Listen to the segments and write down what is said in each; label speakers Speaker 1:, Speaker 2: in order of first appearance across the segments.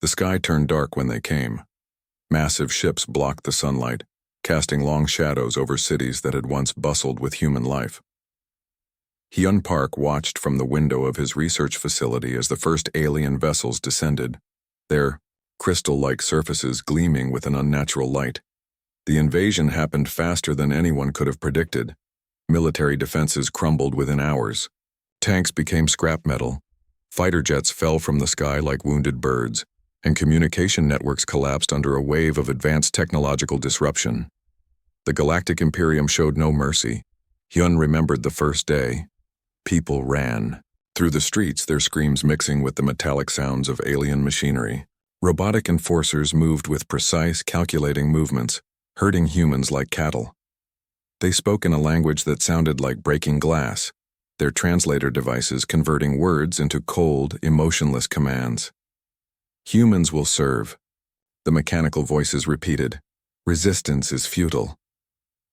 Speaker 1: The sky turned dark when they came. Massive ships blocked the sunlight, casting long shadows over cities that had once bustled with human life. Hyun Park watched from the window of his research facility as the first alien vessels descended, their crystal-like surfaces gleaming with an unnatural light. The invasion happened faster than anyone could have predicted. Military defenses crumbled within hours. Tanks became scrap metal. Fighter jets fell from the sky like wounded birds, and communication networks collapsed under a wave of advanced technological disruption. The Galactic Imperium showed no mercy. Hyun remembered the first day. People ran through the streets, their screams mixing with the metallic sounds of alien machinery. Robotic enforcers moved with precise, calculating movements, herding humans like cattle. They spoke in a language that sounded like breaking glass, their translator devices converting words into cold, emotionless commands. Humans will serve. The mechanical voices repeated. Resistance is futile.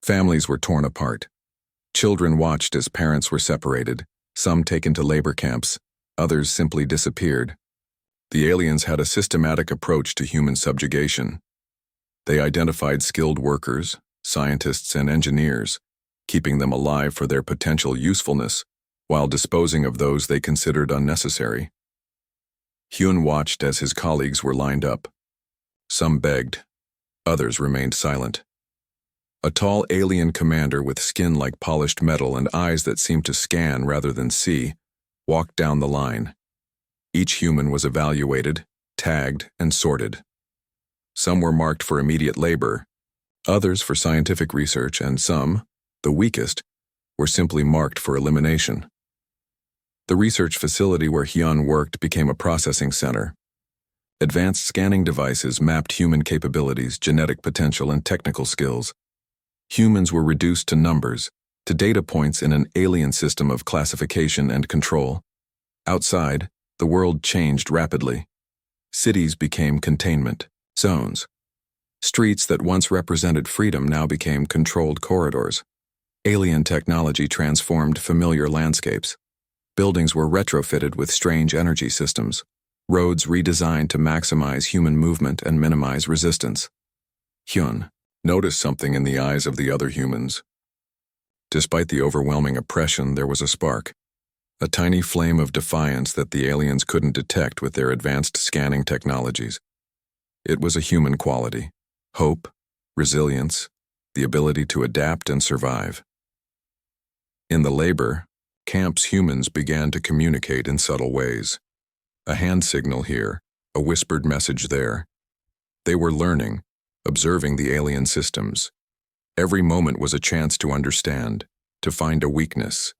Speaker 1: Families were torn apart. Children watched as parents were separated, some taken to labor camps, others simply disappeared. The aliens had a systematic approach to human subjugation. They identified skilled workers, scientists and engineers, keeping them alive for their potential usefulness, while disposing of those they considered unnecessary. Hyun watched as his colleagues were lined up. Some begged, others remained silent. A tall alien commander with skin like polished metal and eyes that seemed to scan rather than see, walked down the line. Each human was evaluated, tagged, and sorted. Some were marked for immediate labor, others for scientific research, and some, the weakest, were simply marked for elimination. The research facility where Hyun worked became a processing center. Advanced scanning devices mapped human capabilities, genetic potential, and technical skills. Humans were reduced to numbers, to data points in an alien system of classification and control. Outside, the world changed rapidly. Cities became containment zones. Streets that once represented freedom now became controlled corridors. Alien technology transformed familiar landscapes. Buildings were retrofitted with strange energy systems. Roads redesigned to maximize human movement and minimize resistance. Hyun noticed something in the eyes of the other humans. Despite the overwhelming oppression, there was a spark. A tiny flame of defiance that the aliens couldn't detect with their advanced scanning technologies. It was a human quality. Hope, resilience, the ability to adapt and survive. In the labor camps, humans began to communicate in subtle ways. A hand signal here, a whispered message there. They were learning, observing the alien systems. Every moment was a chance to understand, to find a weakness.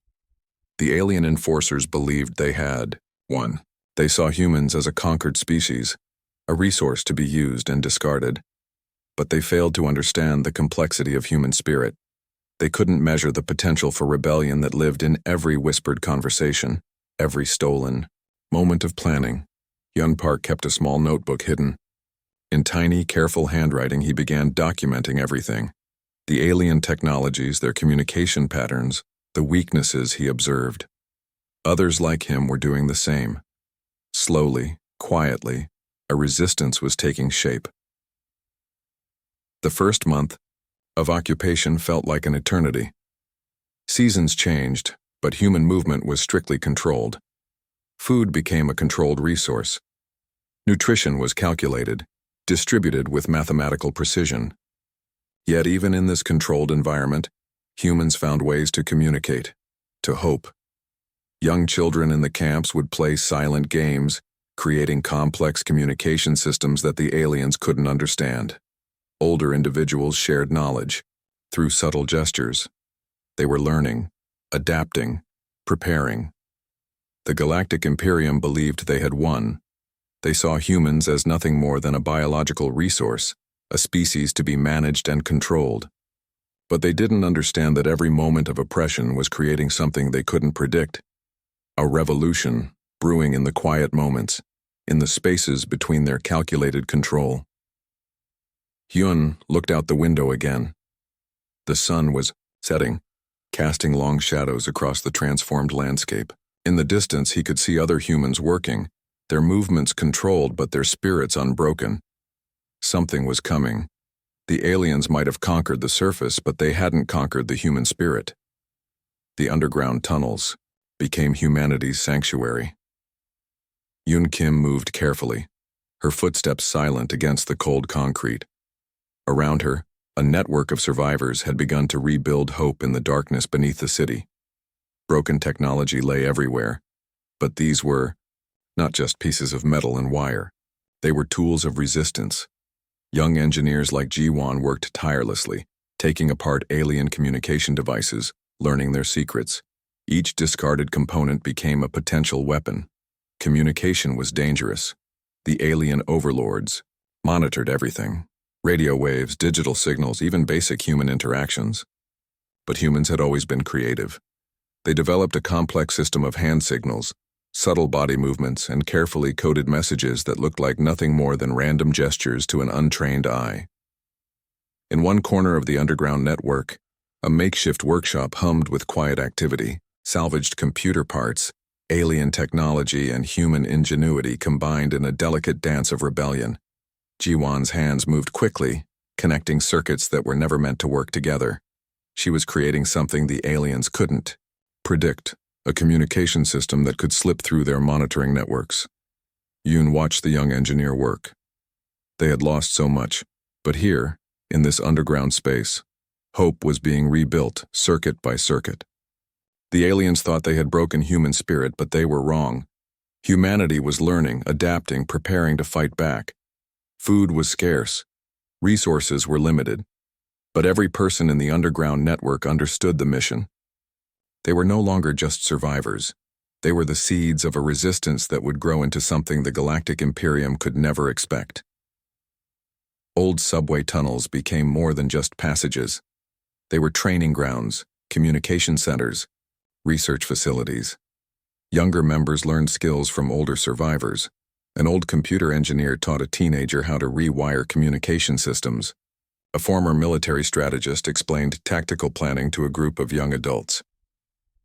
Speaker 1: The alien enforcers believed they had won. They saw humans as a conquered species, a resource to be used and discarded. But they failed to understand the complexity of human spirit. They couldn't measure the potential for rebellion that lived in every whispered conversation, every stolen moment of planning. Hyun Park kept a small notebook hidden. In tiny, careful handwriting, he began documenting everything. The alien technologies, their communication patterns, the weaknesses he observed. Others like him were doing the same. Slowly, quietly, a resistance was taking shape. The first month of occupation felt like an eternity. Seasons changed, but human movement was strictly controlled. Food became a controlled resource. Nutrition was calculated, distributed with mathematical precision. Yet even in this controlled environment, humans found ways to communicate, to hope. Young children in the camps would play silent games, creating complex communication systems that the aliens couldn't understand. Older individuals shared knowledge through subtle gestures. They were learning, adapting, preparing. The Galactic Imperium believed they had won. They saw humans as nothing more than a biological resource, a species to be managed and controlled. But they didn't understand that every moment of oppression was creating something they couldn't predict. A revolution brewing in the quiet moments, in the spaces between their calculated control. Hyun looked out the window again. The sun was setting, casting long shadows across the transformed landscape. In the distance, he could see other humans working, their movements controlled but their spirits unbroken. Something was coming. The aliens might have conquered the surface, but they hadn't conquered the human spirit. The underground tunnels became humanity's sanctuary. Yoon Kim moved carefully, her footsteps silent against the cold concrete. Around her, a network of survivors had begun to rebuild hope in the darkness beneath the city. Broken technology lay everywhere, but these were not just pieces of metal and wire. They were tools of resistance. Young engineers like Ji-won worked tirelessly, taking apart alien communication devices, learning their secrets. Each discarded component became a potential weapon. Communication was dangerous. The alien overlords monitored everything. Radio waves, digital signals, even basic human interactions. But humans had always been creative. They developed a complex system of hand signals, subtle body movements, and carefully coded messages that looked like nothing more than random gestures to an untrained eye. In one corner of the underground network, a makeshift workshop hummed with quiet activity. Salvaged computer parts, alien technology, and human ingenuity combined in a delicate dance of rebellion. Ji-won's hands moved quickly, connecting circuits that were never meant to work together. She was creating something the aliens couldn't predict. A communication system that could slip through their monitoring networks. Yoon watched the young engineer work. They had lost so much, but here, in this underground space, hope was being rebuilt, circuit by circuit. The aliens thought they had broken human spirit, but they were wrong. Humanity was learning, adapting, preparing to fight back. Food was scarce. Resources were limited. But every person in the underground network understood the mission. They were no longer just survivors. They were the seeds of a resistance that would grow into something the Galactic Imperium could never expect. Old subway tunnels became more than just passages. They were training grounds, communication centers, research facilities. Younger members learned skills from older survivors. An old computer engineer taught a teenager how to rewire communication systems. A former military strategist explained tactical planning to a group of young adults.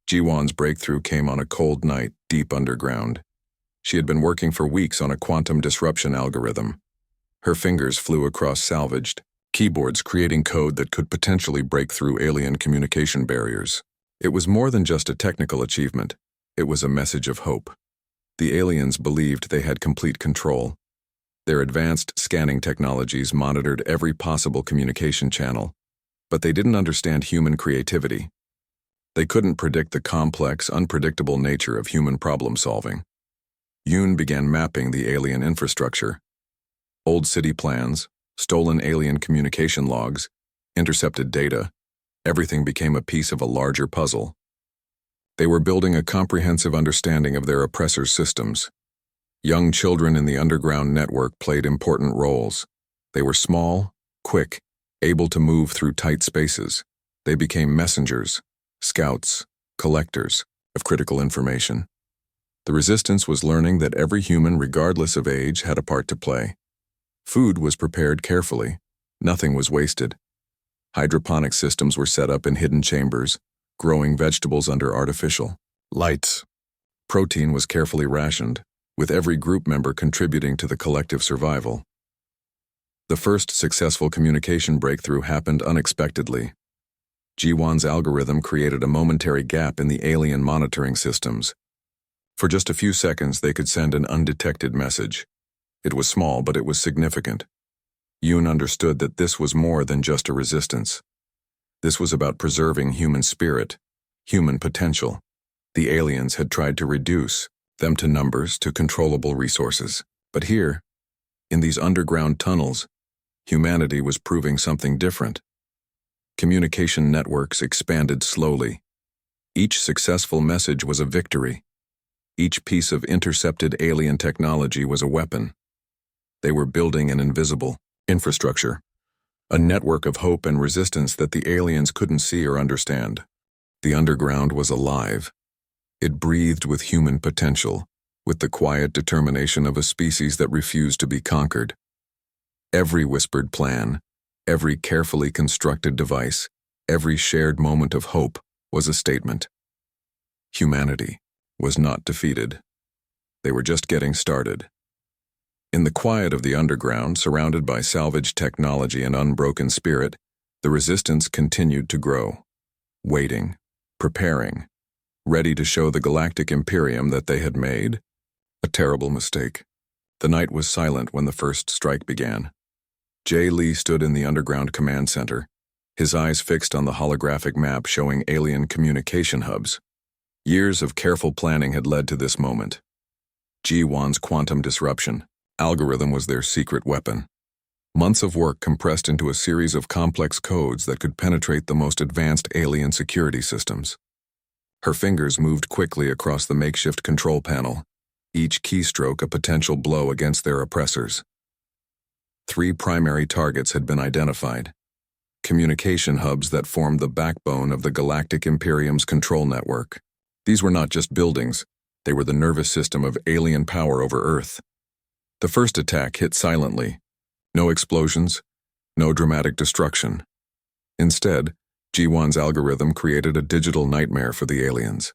Speaker 1: Ji-won's breakthrough came on a cold night deep underground. She had been working for weeks on a quantum disruption algorithm. Her fingers flew across salvaged keyboards, creating code that could potentially break through alien communication barriers. It was more than just a technical achievement. It was a message of hope. The aliens believed they had complete control. Their advanced scanning technologies monitored every possible communication channel, but they didn't understand human creativity. They couldn't predict the complex, unpredictable nature of human problem-solving. Yoon began mapping the alien infrastructure. Old city plans, stolen alien communication logs, intercepted data, everything became a piece of a larger puzzle. They were building a comprehensive understanding of their oppressors' systems. Young children in the underground network played important roles. They were small, quick, able to move through tight spaces. They became messengers, scouts, collectors of critical information. The resistance was learning that every human, regardless of age, had a part to play. Food was prepared carefully. Nothing was wasted. Hydroponic systems were set up in hidden chambers, growing vegetables under artificial lights. Protein was carefully rationed, with every group member contributing to the collective survival. The first successful communication breakthrough happened unexpectedly. Ji-won's algorithm created a momentary gap in the alien monitoring systems. For just a few seconds, they could send an undetected message. It was small, but it was significant. Yoon understood that this was more than just a resistance. This was about preserving human spirit, human potential. The aliens had tried to reduce them to numbers, to controllable resources. But here, in these underground tunnels, humanity was proving something different. Communication networks expanded slowly. Each successful message was a victory. Each piece of intercepted alien technology was a weapon. They were building an invisible infrastructure, a network of hope and resistance that the aliens couldn't see or understand. The underground was alive. It breathed with human potential, with the quiet determination of a species that refused to be conquered. Every whispered plan, every carefully constructed device, every shared moment of hope was a statement. Humanity was not defeated. They were just getting started. In the quiet of the underground, surrounded by salvaged technology and unbroken spirit, the resistance continued to grow, waiting, preparing, ready to show the Galactic Imperium that they had made a terrible mistake. The night was silent when the first strike began. Jay Lee stood in the underground command center, his eyes fixed on the holographic map showing alien communication hubs. Years of careful planning had led to this moment. G1's quantum disruption algorithm was their secret weapon. Months of work compressed into a series of complex codes that could penetrate the most advanced alien security systems. Her fingers moved quickly across the makeshift control panel, each keystroke a potential blow against their oppressors. 3 primary targets had been identified: communication hubs that formed the backbone of the Galactic Imperium's control network. These were not just buildings, they were the nervous system of alien power over Earth. The first attack hit silently. No explosions, no dramatic destruction. Instead, G1's algorithm created a digital nightmare for the aliens.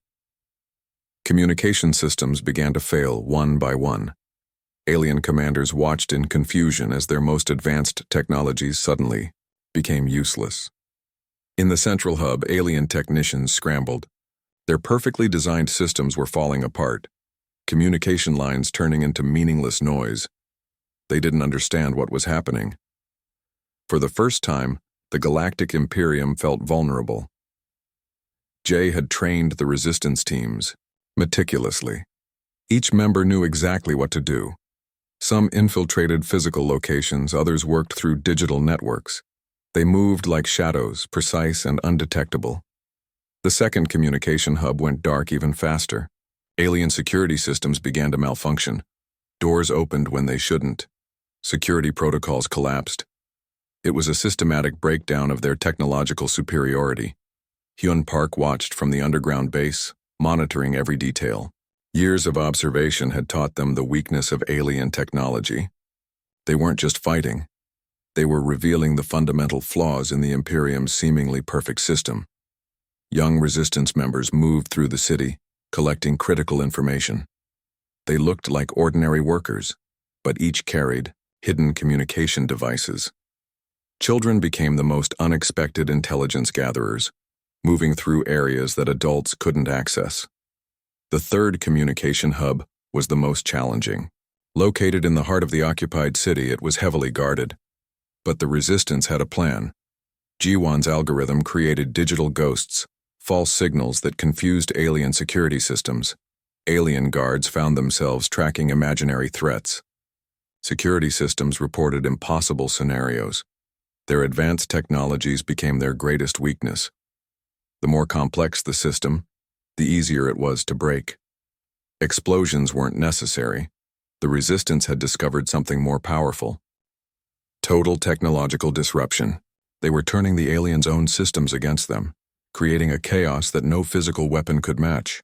Speaker 1: Communication systems began to fail one by one. Alien commanders watched in confusion as their most advanced technologies suddenly became useless. In the central hub, alien technicians scrambled. Their perfectly designed systems were falling apart, communication lines turning into meaningless noise. They didn't understand what was happening. For the first time, the Galactic Imperium felt vulnerable. Jay had trained the resistance teams meticulously. Each member knew exactly what to do. Some infiltrated physical locations, others worked through digital networks. They moved like shadows, precise and undetectable. The second communication hub went dark even faster. Alien security systems began to malfunction. Doors opened when they shouldn't. Security protocols collapsed. It was a systematic breakdown of their technological superiority. Hyun Park watched from the underground base, monitoring every detail. Years of observation had taught them the weakness of alien technology. They weren't just fighting. They were revealing the fundamental flaws in the Imperium's seemingly perfect system. Young resistance members moved through the city, collecting critical information. They looked like ordinary workers, but each carried hidden communication devices. Children became the most unexpected intelligence gatherers, moving through areas that adults couldn't access. The third communication hub was the most challenging. Located in the heart of the occupied city, it was heavily guarded. But the resistance had a plan. G1's algorithm created digital ghosts, false signals that confused alien security systems. Alien guards found themselves tracking imaginary threats. Security systems reported impossible scenarios. Their advanced technologies became their greatest weakness. The more complex the system, the easier it was to break. Explosions weren't necessary. The resistance had discovered something more powerful. Total technological disruption. They were turning the aliens' own systems against them, creating a chaos that no physical weapon could match.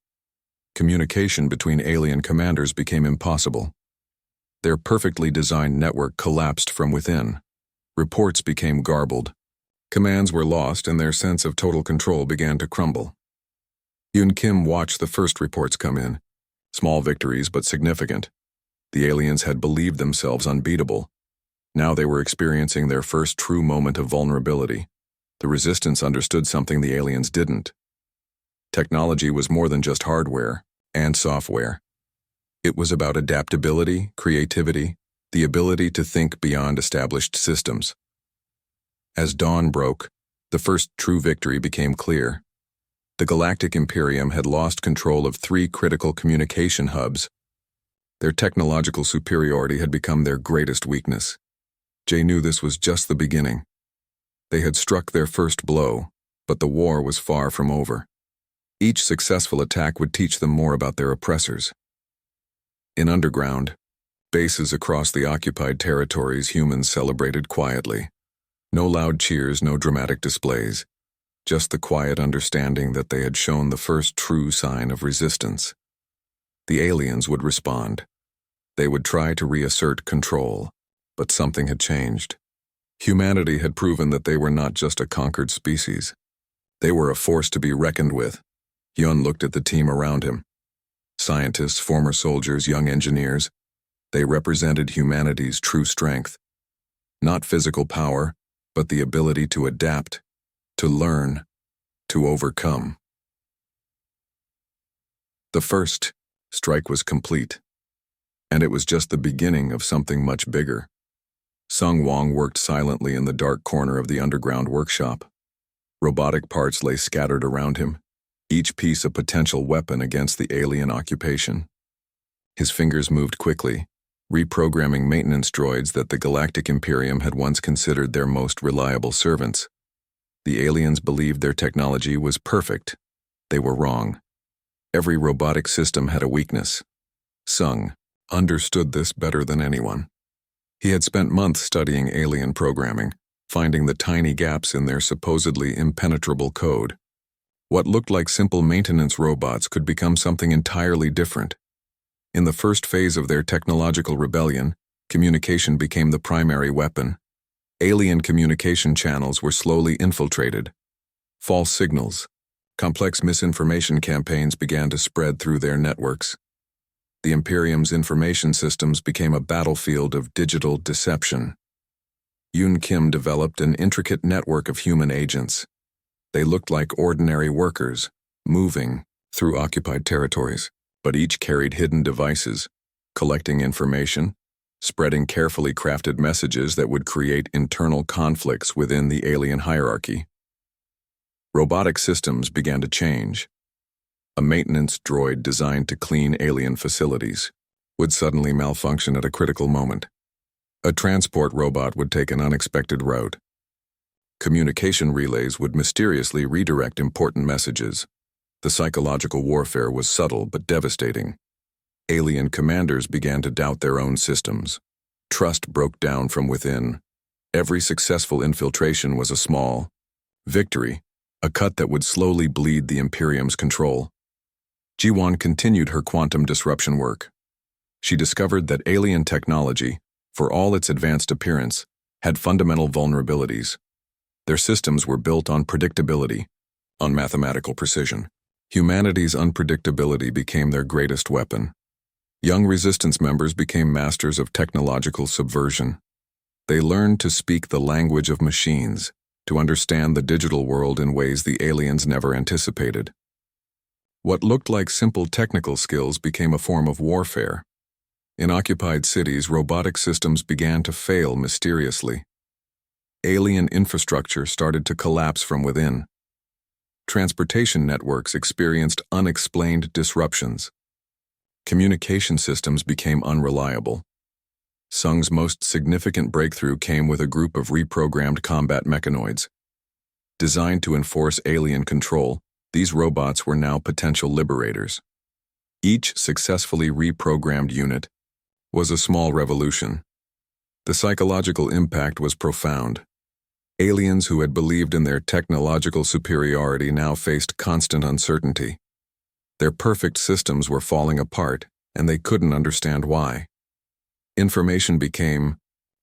Speaker 1: Communication between alien commanders became impossible. Their perfectly designed network collapsed from within. Reports became garbled. Commands were lost and their sense of total control began to crumble. Yoon Kim watched the first reports come in. Small victories, but significant. The aliens had believed themselves unbeatable. Now they were experiencing their first true moment of vulnerability. The resistance understood something the aliens didn't. Technology was more than just hardware and software. It was about adaptability, creativity, the ability to think beyond established systems. As dawn broke, the first true victory became clear. The Galactic Imperium had lost control of 3 critical communication hubs. Their technological superiority had become their greatest weakness. Jay knew this was just the beginning. They had struck their first blow, but the war was far from over. Each successful attack would teach them more about their oppressors. In underground, bases across the occupied territories, humans celebrated quietly. No loud cheers, no dramatic displays. Just the quiet understanding that they had shown the first true sign of resistance. The aliens would respond. They would try to reassert control, but something had changed. Humanity had proven that they were not just a conquered species. They were a force to be reckoned with. Hyun looked at the team around him. Scientists, former soldiers, young engineers, they represented humanity's true strength. Not physical power, but the ability to adapt, to learn, to overcome. The first strike was complete, and it was just the beginning of something much bigger. Sung Wong worked silently in the dark corner of the underground workshop. Robotic parts lay scattered around him, each piece a potential weapon against the alien occupation. His fingers moved quickly, reprogramming maintenance droids that the Galactic Imperium had once considered their most reliable servants. The aliens believed their technology was perfect. They were wrong. Every robotic system had a weakness. Sung understood this better than anyone. He had spent months studying alien programming, finding the tiny gaps in their supposedly impenetrable code. What looked like simple maintenance robots could become something entirely different. In the first phase of their technological rebellion, communication became the primary weapon. Alien communication channels were slowly infiltrated. False signals, complex misinformation campaigns began to spread through their networks. The Imperium's information systems became a battlefield of digital deception. Yoon Kim developed an intricate network of human agents. They looked like ordinary workers, moving through occupied territories, but each carried hidden devices, collecting information, spreading carefully crafted messages that would create internal conflicts within the alien hierarchy. Robotic systems began to change. A maintenance droid designed to clean alien facilities would suddenly malfunction at a critical moment. A transport robot would take an unexpected route. Communication relays would mysteriously redirect important messages. The psychological warfare was subtle but devastating. Alien commanders began to doubt their own systems. Trust broke down from within. Every successful infiltration was a small victory, a cut that would slowly bleed the Imperium's control. Ji-won continued her quantum disruption work. She discovered that alien technology, for all its advanced appearance, had fundamental vulnerabilities. Their systems were built on predictability, on mathematical precision. Humanity's unpredictability became their greatest weapon. Young resistance members became masters of technological subversion. They learned to speak the language of machines, to understand the digital world in ways the aliens never anticipated. What looked like simple technical skills became a form of warfare. In occupied cities, robotic systems began to fail mysteriously. Alien infrastructure started to collapse from within. Transportation networks experienced unexplained disruptions. Communication systems became unreliable. Sung's most significant breakthrough came with a group of reprogrammed combat mechanoids. Designed to enforce alien control, these robots were now potential liberators. Each successfully reprogrammed unit was a small revolution. The psychological impact was profound. Aliens who had believed in their technological superiority now faced constant uncertainty. Their perfect systems were falling apart, and they couldn't understand why. Information became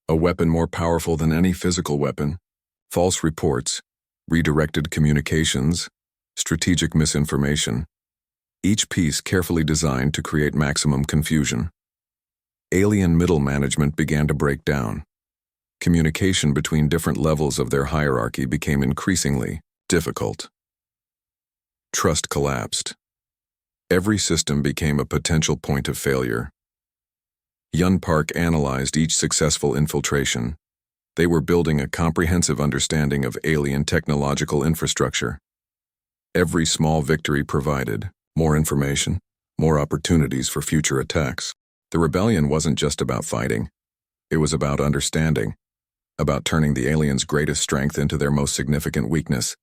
Speaker 1: a weapon more powerful than any physical weapon. False reports, redirected communications, strategic misinformation, each piece carefully designed to create maximum confusion. Alien middle management began to break down. Communication between different levels of their hierarchy became increasingly difficult. Trust collapsed. Every system became a potential point of failure. Yun Park analyzed each successful infiltration. They were building a comprehensive understanding of alien technological infrastructure. Every small victory provided more information, more opportunities for future attacks. The rebellion wasn't just about fighting. It was about understanding, about turning the aliens' greatest strength into their most significant weakness.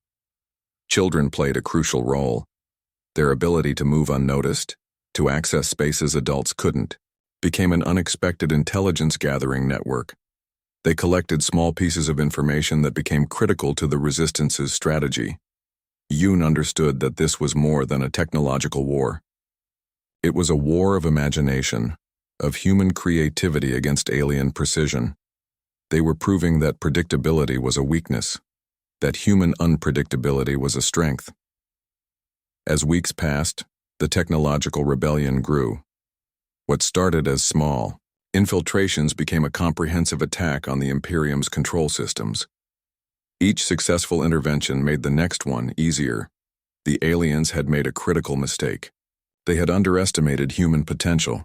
Speaker 1: Children played a crucial role. Their ability to move unnoticed, to access spaces adults couldn't, became an unexpected intelligence-gathering network. They collected small pieces of information that became critical to the Resistance's strategy. Yoon understood that this was more than a technological war. It was a war of imagination, of human creativity against alien precision. They were proving that predictability was a weakness, that human unpredictability was a strength. As weeks passed, The technological rebellion grew. What started as small infiltrations became a comprehensive attack on the Imperium's control systems. Each successful intervention made the next one easier. The aliens had made a critical mistake. They had underestimated human potential.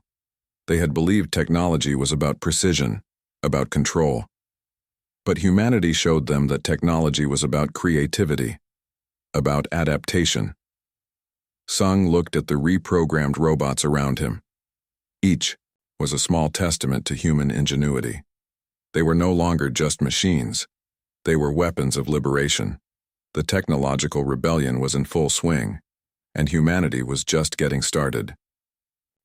Speaker 1: They had believed technology was about precision, about control. But humanity showed them that technology was about creativity, about adaptation. Sung looked at the reprogrammed robots around him. Each was a small testament to human ingenuity. They were no longer just machines. They were weapons of liberation. The technological rebellion was in full swing, and humanity was just getting started.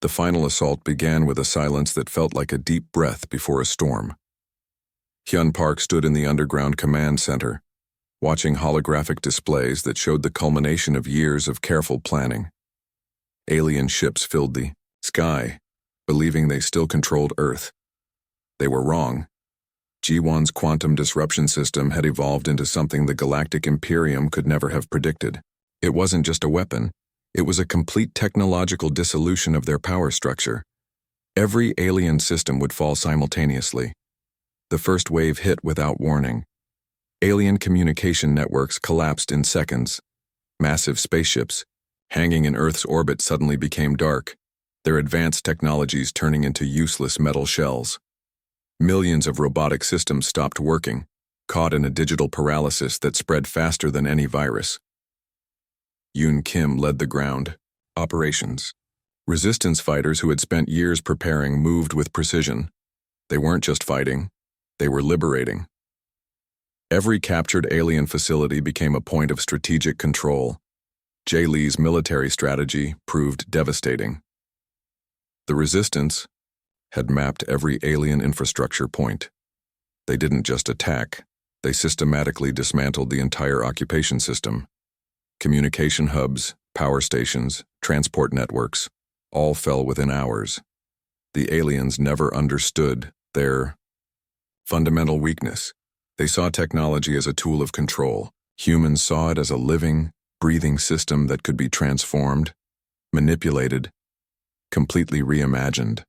Speaker 1: The final assault began with a silence that felt like a deep breath before a storm. Hyun Park stood in the underground command center, watching holographic displays that showed the culmination of years of careful planning. Alien ships filled the sky, believing they still controlled Earth. They were wrong. G1's quantum disruption system had evolved into something the Galactic Imperium could never have predicted. It wasn't just a weapon. It was a complete technological dissolution of their power structure. Every alien system would fall simultaneously. The first wave hit without warning. Alien communication networks collapsed in seconds. Massive spaceships, hanging in Earth's orbit, suddenly became dark, their advanced technologies turning into useless metal shells. Millions of robotic systems stopped working, caught in a digital paralysis that spread faster than any virus. Yoon Kim led the ground operations. Resistance fighters who had spent years preparing moved with precision. They weren't just fighting, they were liberating. Every captured alien facility became a point of strategic control. Jay Lee's military strategy proved devastating. The Resistance had mapped every alien infrastructure point. They didn't just attack, they systematically dismantled the entire occupation system. Communication hubs, power stations, transport networks, all fell within hours. The aliens never understood their fundamental weakness. They saw technology as a tool of control. Humans saw it as a living, breathing system that could be transformed, manipulated, completely reimagined.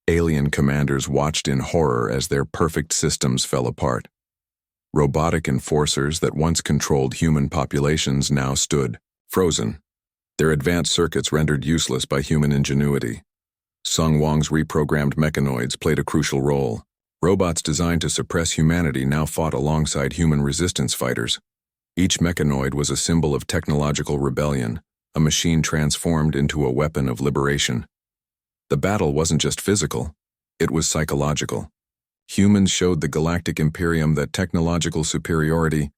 Speaker 1: Alien commanders watched in horror as their perfect systems fell apart. Robotic enforcers that once controlled human populations now stood frozen, their advanced circuits rendered useless by human ingenuity. Sung Wong's reprogrammed mechanoids played a crucial role. Robots designed to suppress humanity now fought alongside human resistance fighters. Each mechanoid was a symbol of technological rebellion, a machine transformed into a weapon of liberation. The battle wasn't just physical, it was psychological. Humans showed the Galactic Imperium that technological superiority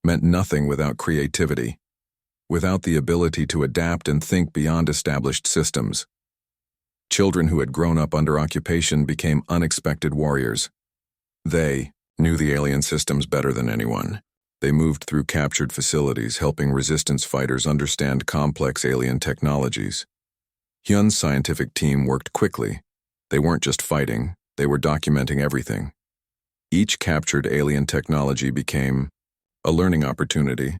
Speaker 1: meant nothing without creativity, without the ability to adapt and think beyond established systems. Children who had grown up under occupation became unexpected warriors. They knew the alien systems better than anyone. They moved through captured facilities, helping resistance fighters understand complex alien technologies. Hyun's scientific team worked quickly. They weren't just fighting, they were documenting everything. Each captured alien technology became a learning opportunity,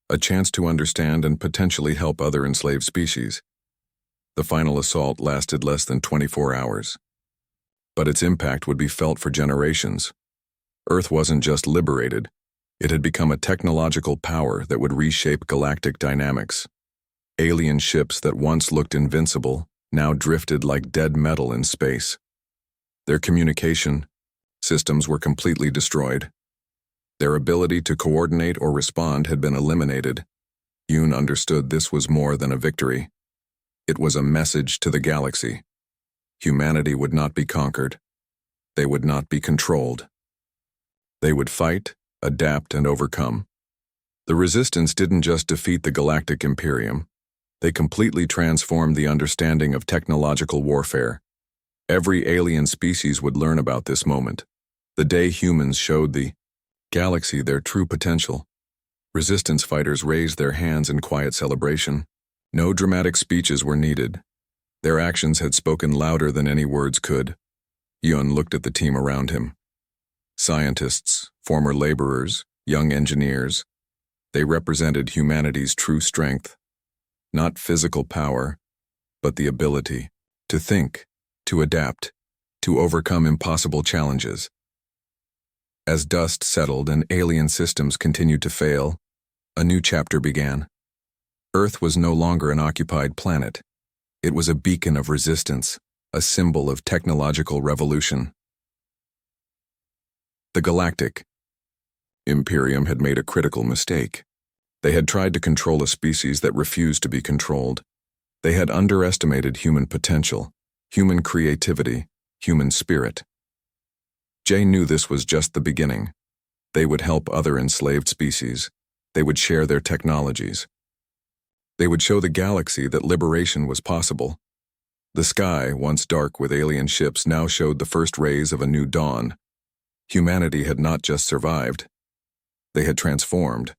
Speaker 1: a chance to understand and potentially help other enslaved species. The final assault lasted less than 24 hours. But its impact would be felt for generations. Earth wasn't just liberated, it had become a technological power that would reshape galactic dynamics. Alien ships that once looked invincible now drifted like dead metal in space. Their communication systems were completely destroyed. Their ability to coordinate or respond had been eliminated. Yoon understood this was more than a victory. It was a message to the galaxy. Humanity would not be conquered. They would not be controlled. They would fight, adapt, and overcome. The Resistance didn't just defeat the Galactic Imperium. They completely transformed the understanding of technological warfare. Every alien species would learn about this moment, the day humans showed the galaxy their true potential. Resistance fighters raised their hands in quiet celebration. No dramatic speeches were needed. Their actions had spoken louder than any words could. Yun looked at the team around him. Scientists, former laborers, young engineers. They represented humanity's true strength. Not physical power, but the ability to think, to adapt, to overcome impossible challenges. As dust settled and alien systems continued to fail, a new chapter began. Earth was no longer an occupied planet. It was a beacon of resistance, a symbol of technological revolution. The Galactic Imperium had made a critical mistake. They had tried to control a species that refused to be controlled. They had underestimated human potential, human creativity, human spirit. Jay knew this was just the beginning. They would help other enslaved species. They would share their technologies. They would show the galaxy that liberation was possible. The sky, once dark with alien ships, now showed the first rays of a new dawn. Humanity had not just survived. They had transformed.